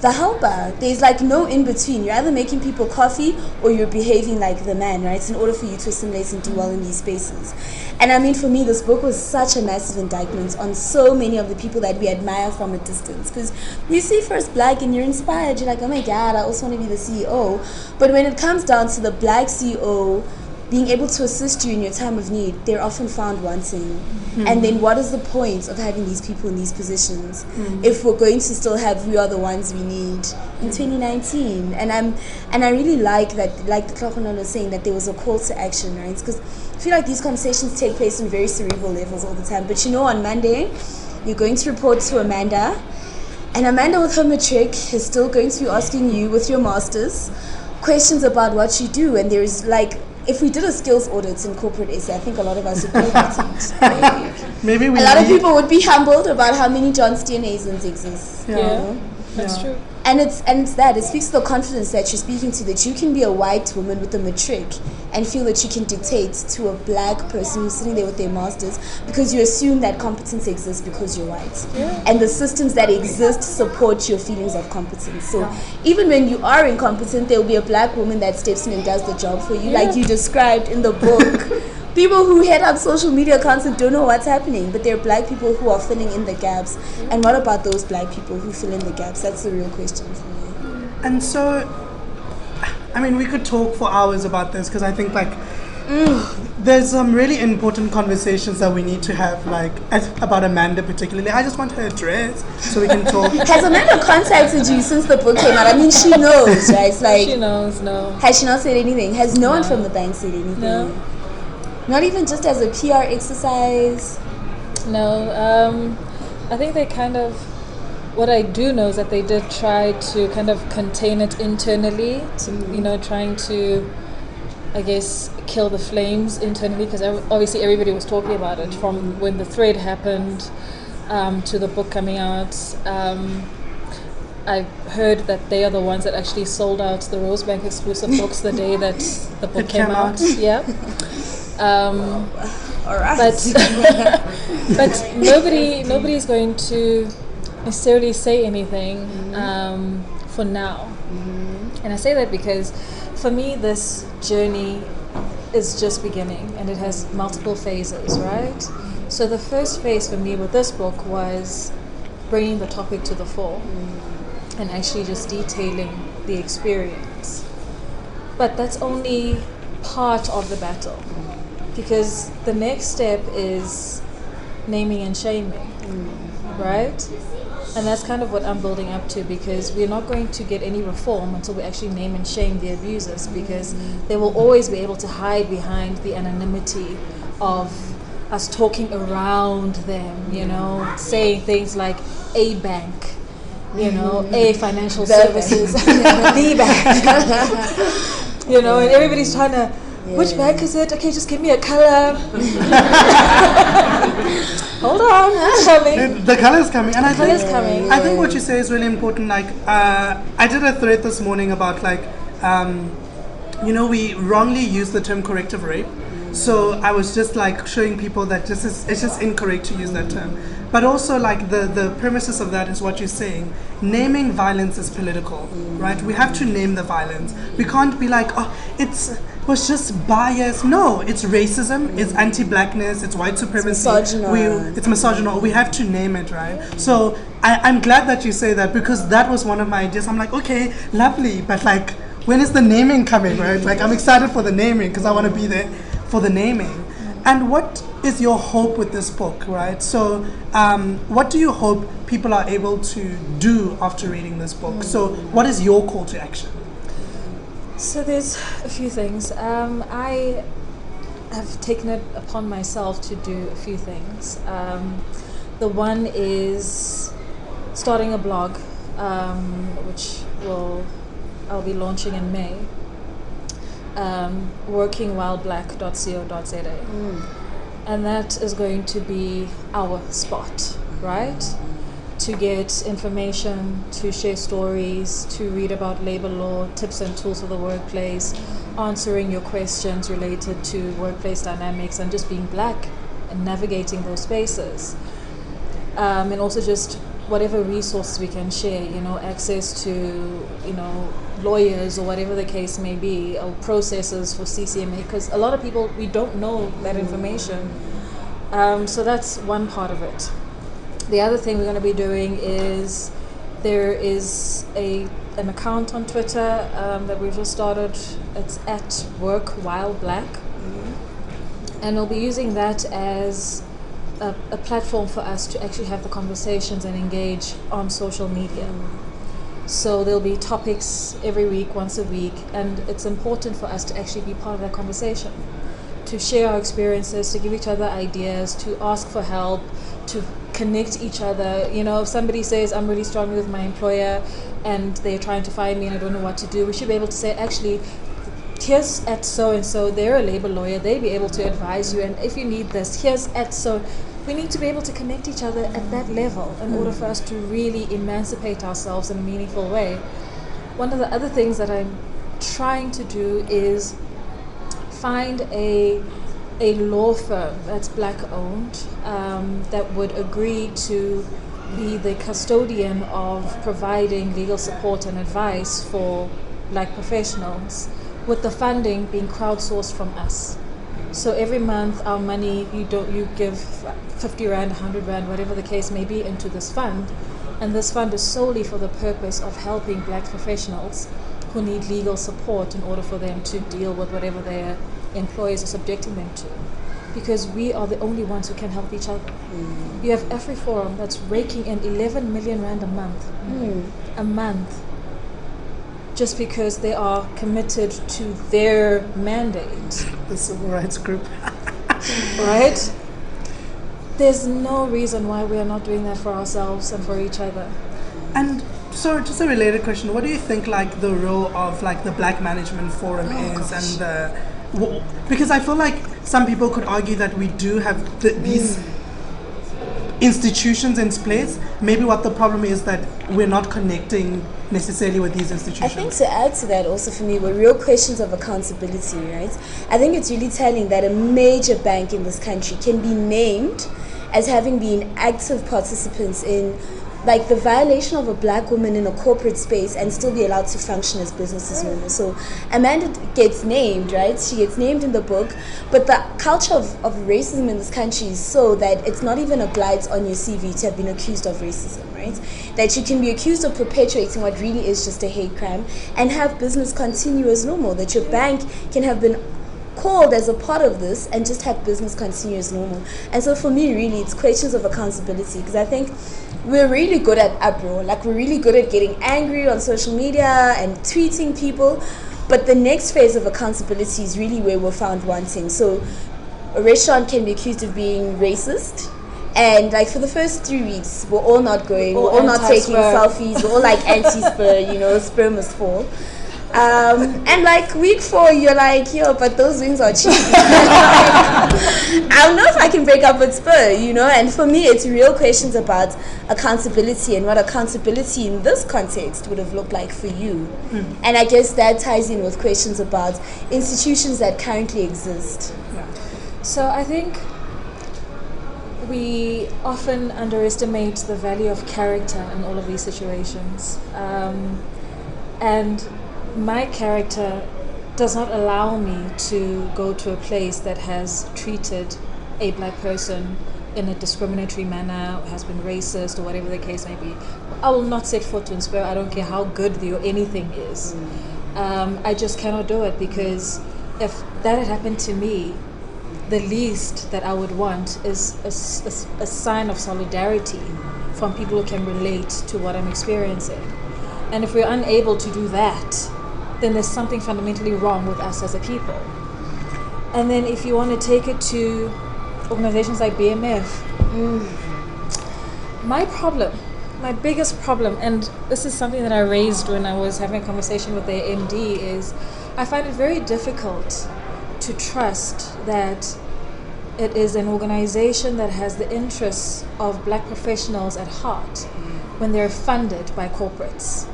the helper. There's like no in between. You're either making people coffee or you're behaving like the man, right? In order for you to assimilate and do well in these spaces. And I mean, for me, this book was such a massive indictment on so many of the people that we admire from a distance. Because you see first black and you're inspired. You're like, oh my God, I also want to be the CEO. But when it comes down to the black CEO being able to assist you in your time of need, they're often found wanting. And then what is the point of having these people in these positions if we're going to still have we are the ones we need in 2019? And I really like that, like the Klokonon was saying, that there was a call to action, right? Because I feel like these conversations take place on very cerebral levels all the time. But you know, on Monday, you're going to report to Amanda, and Amanda with her matric is still going to be asking you with your masters questions about what you do. And there's like, if we did a skills audit in corporate SA, I think a lot of us would be hesitant. Maybe we a lot of people would be humbled about how many John Steenhuisens exist. Yeah, you know? That's true. And it's that. It speaks to the confidence that you're speaking to, that you can be a white woman with a matric and feel that you can dictate to a black person who's sitting there with their masters because you assume that competence exists because you're white. Yeah. And the systems that exist support your feelings of competence. So even when you are incompetent, there will be a black woman that steps in and does the job for you, like you described in the book. People who head up social media accounts and don't know what's happening, but there are black people who are filling in the gaps. And what about those black people who fill in the gaps? That's the real question for me. And so, I mean, we could talk for hours about this because I think like there's some really important conversations that we need to have, like about Amanda particularly. I just want her address so we can talk. Has Amanda contacted you since the book came out? I mean, she knows, right? It's like, She knows, no. Has she not said anything? Has no one from the bank said anything? No. Not even just as a PR exercise? No. I think they kind of, what I do know is that they did try to kind of contain it internally, to, trying to, I guess, kill the flames internally, because obviously everybody was talking about it from when the thread happened to the book coming out. I heard that they are the ones that actually sold out the Rosebank exclusive books the day that the book came out. Yeah. All right. But nobody's going to necessarily say anything for now. And I say that because for me this journey is just beginning and it has multiple phases, right? So the first phase for me with this book was bringing the topic to the fore and actually just detailing the experience. But that's only part of the battle, because the next step is naming and shaming, right? And that's kind of what I'm building up to, because we're not going to get any reform until we actually name and shame the abusers, because they will always be able to hide behind the anonymity of us talking around them, saying things like a bank, a financial services, the bank, and everybody's trying to, which bank is it? Okay, just give me a color. Hold on, it's coming. The color is coming, and I think what you say is really important. Like, I did a thread this morning about we wrongly use the term corrective rape. So I was just like showing people that it's just incorrect to use that term. But also like the premises of that is what you're saying. Naming violence is political, right? We have to name the violence. We can't be like, it was just bias. No, it's racism, it's anti-blackness, it's white supremacy. It's misogynoir. We have to name it, right? So I'm glad that you say that, because that was one of my ideas. I'm like, okay, lovely, but like, when is the naming coming, right? Like, I'm excited for the naming because I want to be there for the naming. And what is your hope with this book, right? So what do you hope people are able to do after reading this book? So what is your call to action? So there's a few things. I have taken it upon myself to do a few things. The one is starting a blog, which I'll be launching in May. Working well.Black.co.za, and that is going to be our spot, right? to get information, to share stories, to read about labor law, tips and tools for the workplace, answering your questions related to workplace dynamics and just being black and navigating those spaces. And also just whatever resources we can share, access to, lawyers or whatever the case may be, or processes for CCMA, because a lot of people, we don't know that information. So that's one part of it. The other thing we're going to be doing is there is an account on Twitter that we've just started. It's at work.Black. And we'll be using that as a platform for us to actually have the conversations and engage on social media. So there'll be topics every week, once a week, and it's important for us to actually be part of that conversation, to share our experiences, to give each other ideas, to ask for help, to connect each other. If somebody says, I'm really struggling with my employer and they're trying to fire me and I don't know what to do, we should be able to say, actually, here's at so-and-so, they're a labor lawyer, they'll be able to advise you, and if you need this, here's at so. We need to be able to connect each other at that level in order for us to really emancipate ourselves in a meaningful way. One of the other things that I'm trying to do is find a law firm that's black owned that would agree to be the custodian of providing legal support and advice for black professionals, with the funding being crowdsourced from us. So every month our money, you give 50 Rand, 100 Rand, whatever the case may be, into this fund, and this fund is solely for the purpose of helping black professionals who need legal support in order for them to deal with whatever their employers are subjecting them to, because we are the only ones who can help each other. You have AfriForum that's raking in 11 million Rand a month, just because they are committed to their mandate. The civil rights group. Right? There's no reason why we are not doing that for ourselves and for each other. And so, just a related question: what do you think, the role of the Black Management Forum is, gosh. and because I feel like some people could argue that we do have these institutions in place. Maybe what the problem is that we're not connecting necessarily with these institutions. I think to add to that also for me were real questions of accountability, right? I think it's really telling that a major bank in this country can be named as having been active participants in the violation of a black woman in a corporate space and still be allowed to function as business as normal. So Amanda gets named, right? She gets named in the book, but the culture of racism in this country is so that it's not even a blight on your CV to have been accused of racism, right? That you can be accused of perpetuating what really is just a hate crime and have business continue as normal, that your bank can have been called as a part of this and just have business continue as normal. And so for me, really, it's questions of accountability, because I think we're really good at uproar. We're really good at getting angry on social media and tweeting people. But the next phase of accountability is really where we're found wanting. So a restaurant can be accused of being racist. And for the first 3 weeks, we're all not going, we're all not taking selfies, we're all anti-spur, sperm must fall. And week 4, you're yo, but those wings are cheap. I don't know if I can break up with Spur, and for me it's real questions about accountability and what accountability in this context would have looked like for you. And I guess that ties in with questions about institutions that currently exist. So I think we often underestimate the value of character in all of these situations. And my character does not allow me to go to a place that has treated a black person in a discriminatory manner, or has been racist, or whatever the case may be. I will not set foot in Spur. I don't care how good or anything is. I just cannot do it, because if that had happened to me, the least that I would want is a sign of solidarity from people who can relate to what I'm experiencing. And if we're unable to do that, then there's something fundamentally wrong with us as a people. And then if you want to take it to organizations like BMF, my biggest problem, and this is something that I raised when I was having a conversation with their MD, is I find it very difficult to trust that It is an organization that has the interests of black professionals at heart when they're funded by corporates.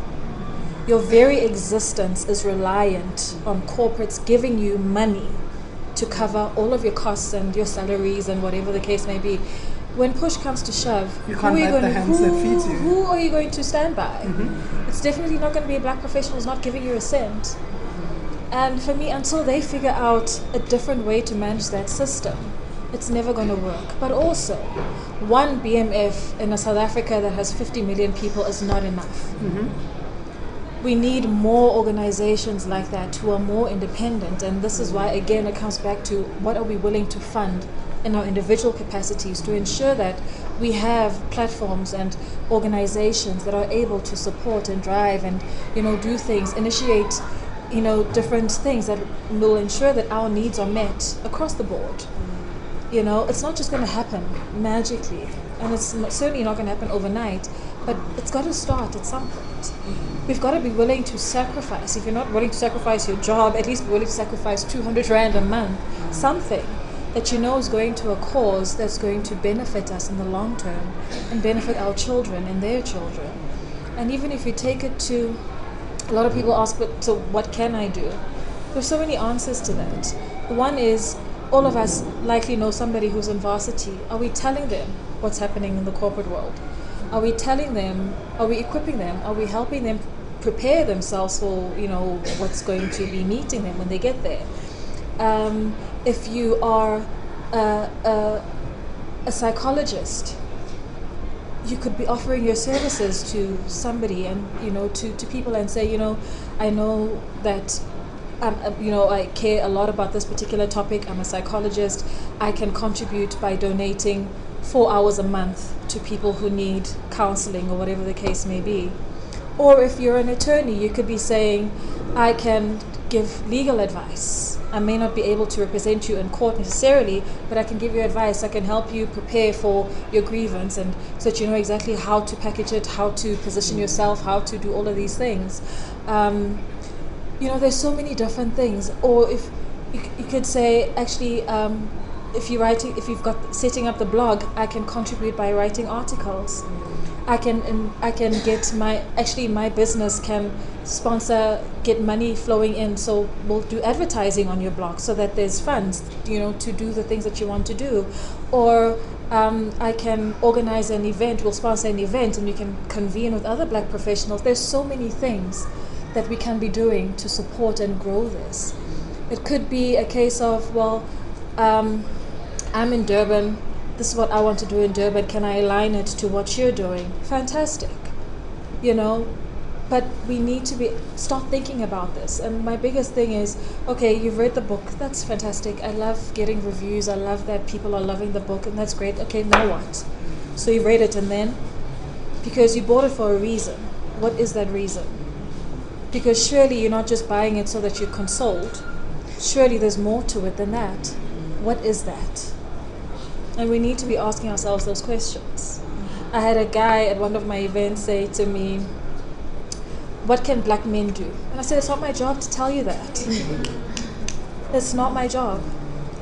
Your very existence is reliant on corporates giving you money to cover all of your costs and your salaries and whatever the case may be. When push comes to shove, You can't let the hands that feed you. who are you going to stand by? It's definitely not going to be a black professional who's not giving you a cent. And for me, until they figure out a different way to manage that system, it's never going to work. But also, one BMF in a South Africa that has 50 million people is not enough. We need more organizations like that who are more independent, and this is why, again, it comes back to what are we willing to fund in our individual capacities to ensure that we have platforms and organizations that are able to support and drive and, do things, initiate, different things that will ensure that our needs are met across the board. It's not just going to happen magically, and it's certainly not going to happen overnight, but it's got to start at some point. We've got to be willing to sacrifice. If you're not willing to sacrifice your job, at least be willing to sacrifice 200 Rand a month, something that is going to a cause that's going to benefit us in the long term and benefit our children and their children. And even if you take it to, a lot of people ask, but so what can I do? There's so many answers to that. One is, all of us likely know somebody who's in varsity. Are we telling them what's happening in the corporate world? Are we telling them, are we equipping them, are we helping them prepare themselves for, what's going to be meeting them when they get there? If you are a psychologist, you could be offering your services to somebody and, to people and say, I know that I care a lot about this particular topic. I'm a psychologist. I can contribute by donating 4 hours a month to people who need counseling or whatever the case may be. Or if you're an attorney, you could be saying, I can give legal advice. I may not be able to represent you in court necessarily, but I can give you advice. I can help you prepare for your grievance, and so that you know exactly how to package it, how to position yourself, how to do all of these things. There's so many different things. Or if you could say, actually, if you've got setting up the blog, I can contribute by writing articles. I can get my business can get money flowing in, so we'll do advertising on your blog so that there's funds, to do the things that you want to do. Or I can organize an event, we'll sponsor an event, and you can convene with other black professionals. There's so many things that we can be doing to support and grow this. It could be a case of, I'm in Durban, this is what I want to do in Durban, can I align it to what you're doing? Fantastic, but we need to start thinking about this. And my biggest thing is, okay, you've read the book, that's fantastic, I love getting reviews, I love that people are loving the book, and that's great. Okay, now what? So you read it, and then, because you bought it for a reason, what is that reason? Because surely you're not just buying it so that you're consoled. Surely there's more to it than that. What is that? And we need to be asking ourselves those questions. I had a guy at one of my events say to me, what can black men do? And I said, it's not my job to tell you that. It's not my job.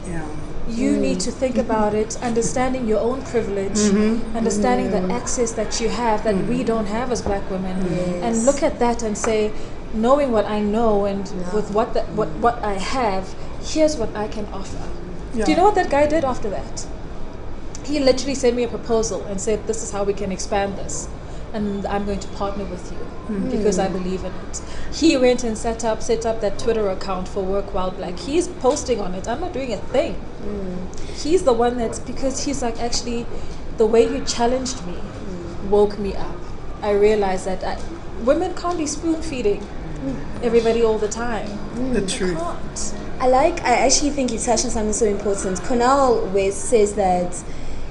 Yeah. You need to think about it, understanding your own privilege, understanding the access that you have that we don't have as black women, and look at that and say, knowing what I know and with what I have, here's what I can offer. Yeah. Do you know what that guy did after that? He literally sent me a proposal and said, this is how we can expand this, and I'm going to partner with you because I believe in it. He went and set up that Twitter account for Work While Black. He's posting on it. I'm not doing a thing. He's the one because he's like, actually, the way you challenged me woke me up. I realized that women can't be spoon feeding everybody all the time. The truth. Can't. I actually think you touched on something so important. Cornel West says that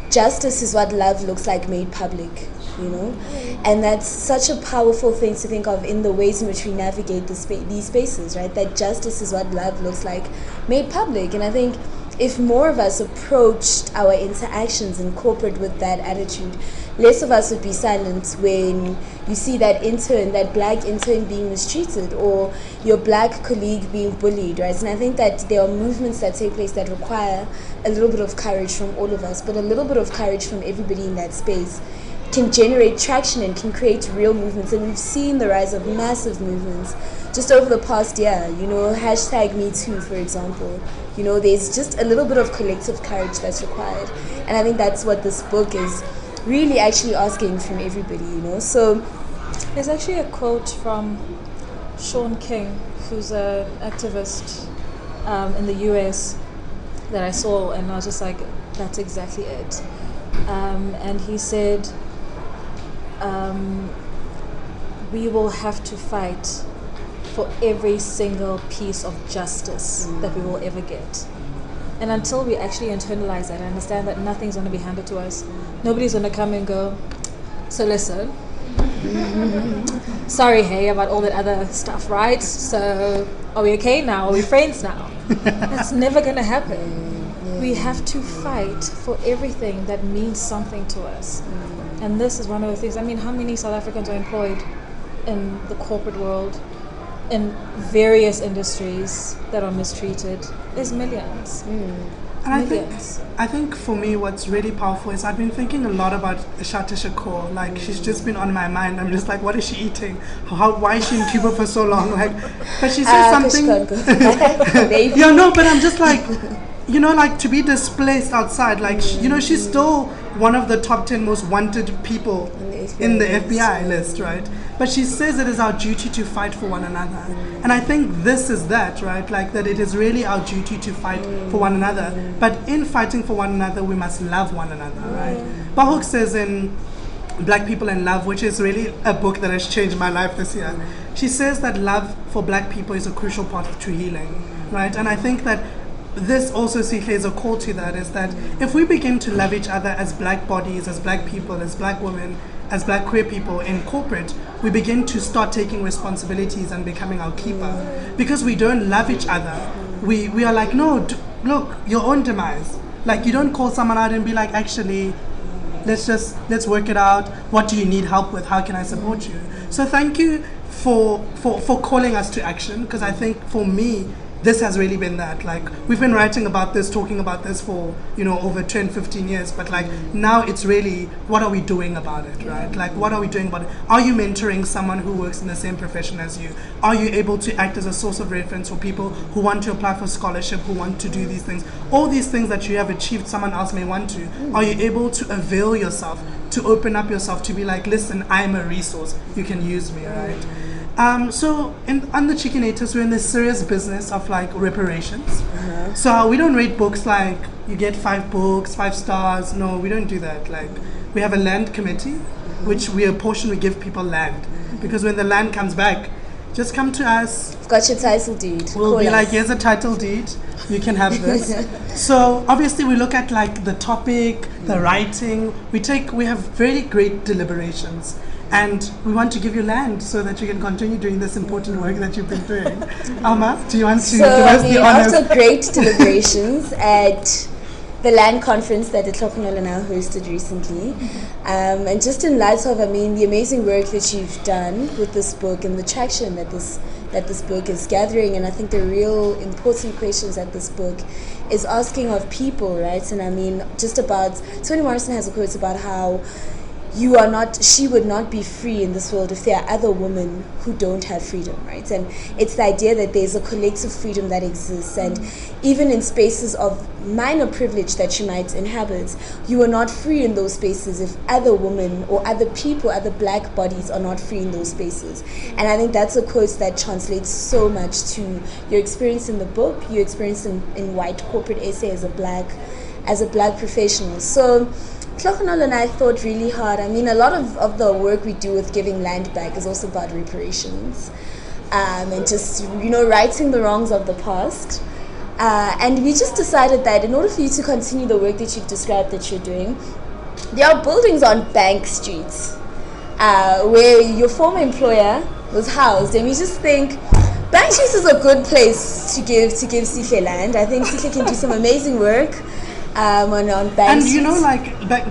justice is what love looks like made public, and that's such a powerful thing to think of in the ways in which we navigate these spaces, right? That justice is what love looks like made public. And I think if more of us approached our interactions in corporate with that attitude, less of us would be silent when you see that intern, that black intern being mistreated, or your black colleague being bullied, right? And I think that there are movements that take place that require a little bit of courage from all of us, but a little bit of courage from everybody in that space can generate traction and can create real movements. And we've seen the rise of massive movements just over the past year, hashtag Me Too, for example. There's just a little bit of collective courage that's required. And I think that's what this book is really actually asking from everybody, So there's actually a quote from Sean King, who's an activist in the US, that I saw, and I was just like, that's exactly it. And he said, we will have to fight for every single piece of justice that we will ever get. And until we actually internalize that and understand that nothing's going to be handed to us, nobody's going to come and go, so listen, sorry, hey, about all that other stuff, right? So are we okay now? Are we friends now? That's never going to happen. We have to fight for everything that means something to us. And this is one of the things. I mean, how many South Africans are employed in the corporate world, in various industries that are mistreated? There's millions. And I think for me what's really powerful is I've been thinking a lot about Shata Shakur. Like, she's just been on my mind. I'm just like, what is she eating? Why is she in Cuba for so long? But she said something. Yeah, no, but I'm just like, to be displaced outside, she's still one of the top 10 most wanted people in the FBI list, right? But she says it is our duty to fight for one another. And I think this is that, right? That it is really our duty to fight for one another. But in fighting for one another, we must love one another, right? Bahuk says in Black People and Love, which is really a book that has changed my life this year, she says that love for Black people is a crucial part of true healing, right? And I think that this also, Sihle, is a call to that, is that if we begin to love each other as Black bodies, as Black people, as Black women, as Black queer people in corporate, we begin to start taking responsibilities and becoming our keeper. Because we don't love each other, we are like, no, look, your own demise. You don't call someone out and be like, actually, let's work it out. What do you need help with? How can I support you? So thank you for calling us to action, because I think for me, this has really been that. We've been writing about this, talking about this for, over 10, 15 years, but now it's really, what are we doing about it, right? What are we doing about it? Are you mentoring someone who works in the same profession as you? Are you able to act as a source of reference for people who want to apply for scholarship, who want to do these things? All these things that you have achieved, someone else may want to. Are you able to avail yourself, to open up yourself, to be like, listen, I'm a resource, you can use me, right? So on the Cheeky Natives, we're in this serious business of reparations. So we don't rate books like you get 5 books, 5 stars. No, we don't do that. We have a land committee, which we give people land, because when the land comes back, just come to us. I've got your title deed. We'll be like, here's a title deed. You can have this. So obviously we look at the topic, the writing. We have very great deliberations. And we want to give you land so that you can continue doing this important work that you've been doing. Alma, do you want to give us the honors? After great deliberations at the land conference that Itlhokonolo now hosted recently, and just in light of, the amazing work that you've done with this book and the traction that this book is gathering, and I think the real important questions that this book is asking of people, right? And just about, Toni Morrison has a quote about how she would not be free in this world if there are other women who don't have freedom, right? And it's the idea that there's a collective freedom that exists, and even in spaces of minor privilege that you might inhabit, you are not free in those spaces if other women or other people, other Black bodies are not free in those spaces. And I think that's a quote that translates so much to your experience in the book, your experience in white corporate SA as a Black professional. So Itlhokonolo and I thought really hard. A lot of the work we do with giving land back is also about reparations, and just, righting the wrongs of the past. And we just decided that in order for you to continue the work that you've described that you're doing, there are buildings on Bank Street where your former employer was housed, and we just think Bank Street is a good place to give Sihle land. I think Sihle can do some amazing work. on bank And streets. you know, like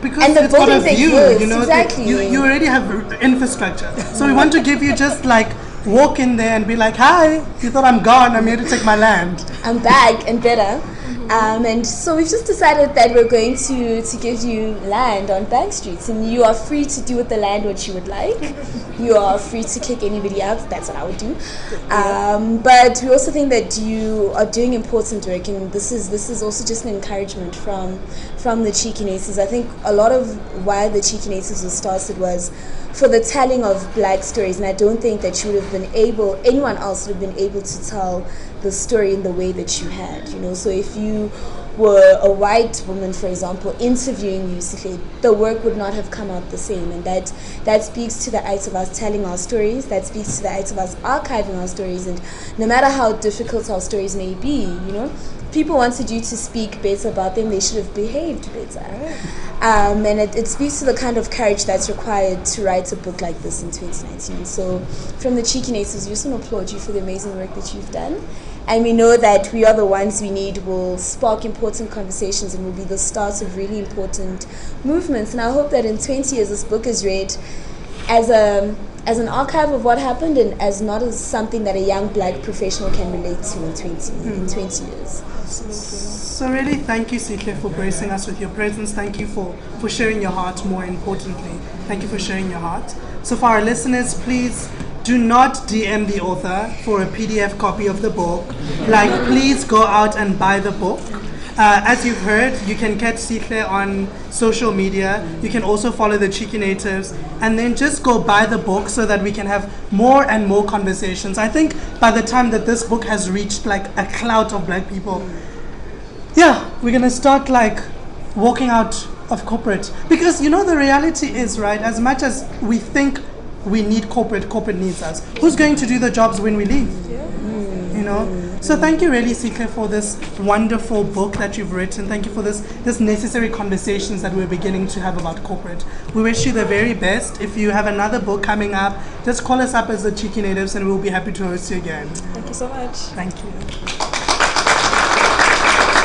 because And the it's got a buildings view, exist, you know, exactly. you already have infrastructure. So we want to give you just like walk in there and be like, hi, you thought I'm gone? I'm here to take my land. I'm back and better. And so we've just decided that we're going to give you land on bank streets, and you are free to do with the land what you would like. You are free to kick anybody out. That's what I would do. But we also think that you are doing important work, and this is also just an encouragement from the Cheeky Natives. I think a lot of why the Cheeky Natives was started was for the telling of black stories, and I don't think that you would have been able, anyone else would have been able to tell the story in the way that you had, you know. So if you were a white woman, for example, interviewing you, Sihle, the work would not have come out the same, and that speaks to the act of us telling our stories, that speaks to the act of us archiving our stories, and no matter how difficult our stories may be, you know, people wanted you to speak better about them, they should have behaved better. And it speaks to the kind of courage that's required to write a book like this in 2019. So from the Cheeky Natives, we just want to applaud you for the amazing work that you've done. And we know that we are the ones we need will spark important conversations and will be the start of really important movements. And I hope that in 20 years this book is read as an archive of what happened, and as not as something that a young black professional can relate to in 20 years. So really, thank you, Sihle, for gracing us with your presence. Thank you for sharing your heart, more importantly. Thank you for sharing your heart. So for our listeners, please do not DM the author for a PDF copy of the book. Like, please go out and buy the book. As you've heard, you can catch Sihle on social media. You can also follow the Cheeky Natives, and then just go buy the book so that we can have more and more conversations. I think by the time that this book has reached like a cloud of black people, yeah, we're gonna start like walking out of corporate. Because you know, the reality is, right, as much as we think we need corporate needs us. Who's going to do the jobs when we leave? You know? So thank you really, Sihle, for this wonderful book that you've written. Thank you for this necessary conversations that we're beginning to have about corporate. We wish you the very best. If you have another book coming up, just call us up as the Cheeky Natives and we'll be happy to host you again. Thank you so much. Thank you.